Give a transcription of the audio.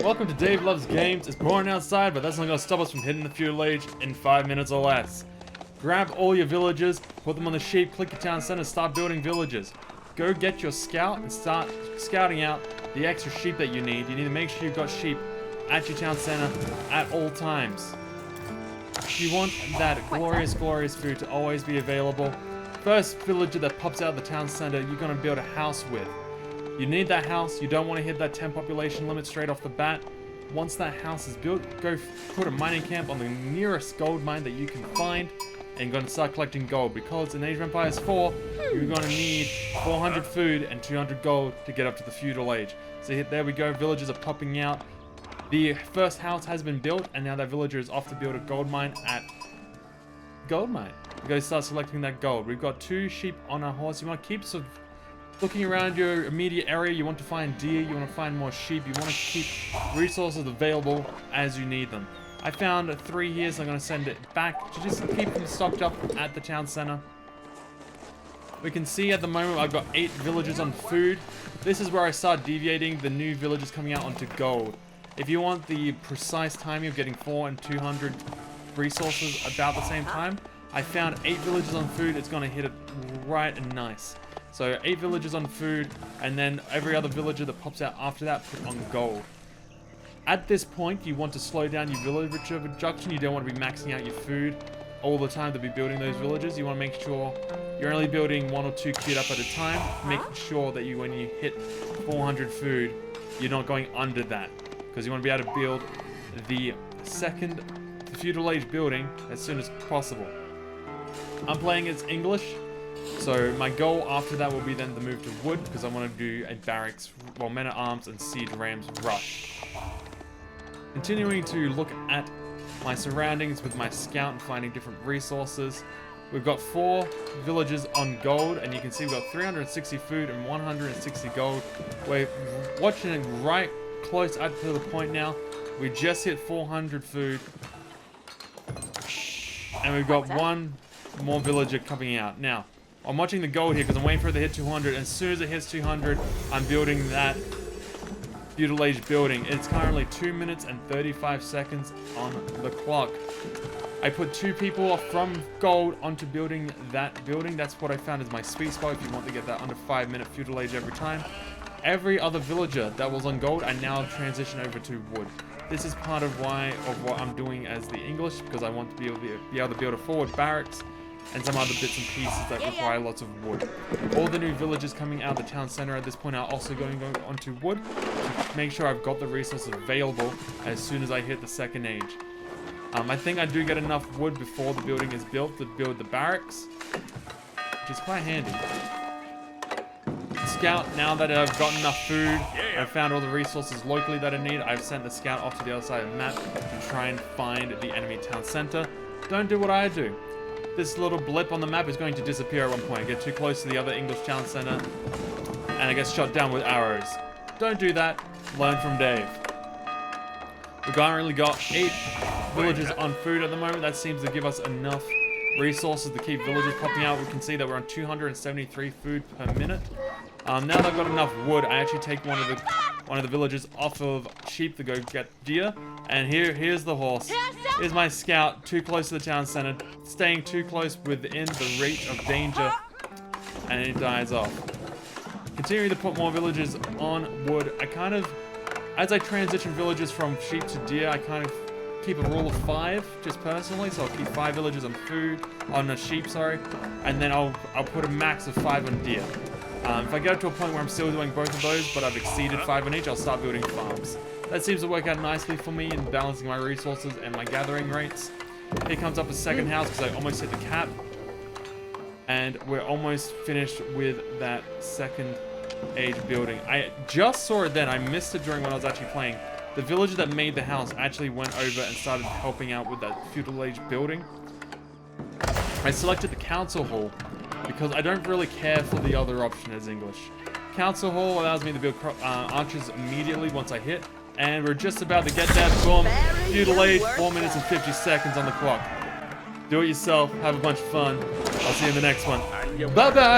Welcome to Dave Loves Games. It's pouring outside, but that's not going to stop us from hitting the Feudal Age in 5 minutes or less. Grab all your villagers, put them on the sheep, click your town center, start building villages. Go get your scout and start scouting out the extra sheep that you need. You need to make sure you've got sheep at your town center at all times. You want that glorious food to always be available. First villager that pops out of the town center, you're going to build a house with. You need that house. You don't want to hit that 10 population limit straight off the bat. Once that house is built, go put a mining camp on the nearest gold mine that you can find, and you're going to start collecting gold, because in Age of Empires 4, you're going to need 400 food and 200 gold to get up to the Feudal Age. So there we go, villagers are popping out. The first house has been built, and now that villager is off to build a gold mine at gold mine. We're going to start selecting that gold. We've got 2 sheep on our horse. You want to keep sort of looking around your immediate area. You want to find deer, you want to find more sheep, you want to keep resources available as you need them. I found 3 here, so I'm going to send it back to just keep them stocked up at the town center. We can see at the moment I've got 8 villagers on food. This is where I start deviating the new villagers coming out onto gold. If you want the precise timing of getting 400 and 200 resources about the same time, I found 8 villagers on food. It's going to hit it right and nice. So 8 villagers on food, and then every other villager that pops out after that put on gold. At this point, you want to slow down your villager production. You don't want to be maxing out your food all the time to be building those villages. You want to make sure you're only building 1 or 2 kit up at a time, making sure that when you hit 400 food, you're not going under that, because you want to be able to build the second Feudal Age building as soon as possible. I'm playing as English. So my goal after that will be then to move to wood, because I want to do a barracks, well, men at arms and siege rams rush. Continuing to look at my surroundings with my scout and finding different resources. We've got 4 villages on gold, and you can see we've got 360 food and 160 gold. We're watching it right close up to the point now. We just hit 400 food, and we've got 1 more villager coming out now. I'm watching the gold here because I'm waiting for it to hit 200. And as soon as it hits 200, I'm building that Feudal Age building. It's currently 2 minutes and 35 seconds on the clock. I put 2 people from gold onto building that building. That's what I found is my sweet spot if you want to get that under 5-minute Feudal Age every time. Every other villager that was on gold, I now transition over to wood. This is part of what I'm doing as the English, because I want to be able to build a forward barracks and some other bits and pieces that require lots of wood. All the new villagers coming out of the town center at this point are also going onto wood to make sure I've got the resources available as soon as I hit the second age. I think I do get enough wood before the building is built to build the barracks, which is quite handy. Scout, now that I've got enough food, I've found all the resources locally that I need, I've sent the scout off to the other side of the map to try and find the enemy town center. Don't do what I do. This little blip on the map is going to disappear at one point. I get too close to the other English town center, and I get shot down with arrows. Don't do that. Learn from Dave. We've currently got 8 villagers on food at the moment. That seems to give us enough resources to keep villagers popping out. We can see that we're on 273 food per minute. Now that I've got enough wood, I actually take one of the villagers off of sheep to go get deer. And here's the horse. Here's my scout, too close to the town center, staying too close within the reach of danger, and it dies off. Continuing to put more villagers on wood, as I transition villagers from sheep to deer, I kind of keep a rule of 5, just personally, so I'll keep 5 villagers on sheep, and then I'll put a max of 5 on deer. If I get to a point where I'm still doing both of those, but I've exceeded 5 on each, I'll start building farms. That seems to work out nicely for me in balancing my resources and my gathering rates. Here comes up a second house because I almost hit the cap. And we're almost finished with that second age building. I just saw it then, I missed it during when I was actually playing. The villager that made the house actually went over and started helping out with that Feudal Age building. I selected the council hall because I don't really care for the other option as English. Council hall allows me to build archers immediately once I hit, and we're just about to get there. Boom. Feudal Age, 4 minutes and 50 seconds on the clock. Do it yourself, have a bunch of fun. I'll see you in the next one. Bye-bye!